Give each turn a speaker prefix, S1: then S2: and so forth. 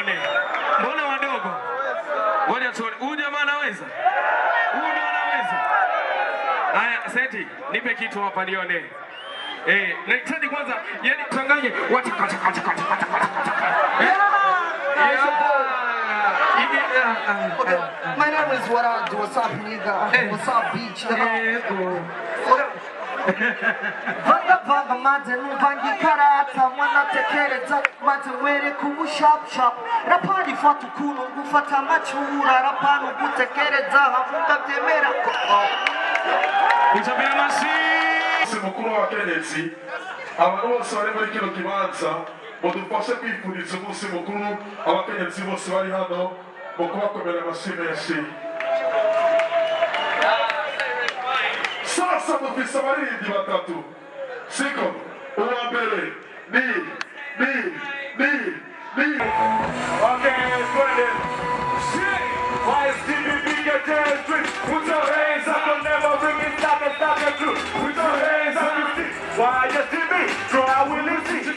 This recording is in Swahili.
S1: nione. Mbona wadogo? Ngoja tuone. Huyu jamaa anaweza? Huyu ndo anaweza. Haya, Seti, nipe kitu hapa nione. Nahitaji kwanza, yani changanye watu kata.
S2: Okay, my name is Warad. What's up, nigga? What's up, beach? Vanga maze numvangi karata mwana tekereza maze were kubu shop rapani fatu kuno gufata machura rapani gutekereza havuga byemera ko
S1: Utabera mashi
S3: mukuru wa Kenyezi abantu bose bari muri kino kibanza mudufashe kwifuriza umunsi mukuru abakenyezi bose bari hano mu kubakomera amashyi menshi. Sasa dufise abaririmbyi batatu siko uwa mbere ni Okay, twende. Why is DBB getting street? Put your hands up and never bring it back and stop your crew. Put your hands up and see. Why is DB? Try will you see?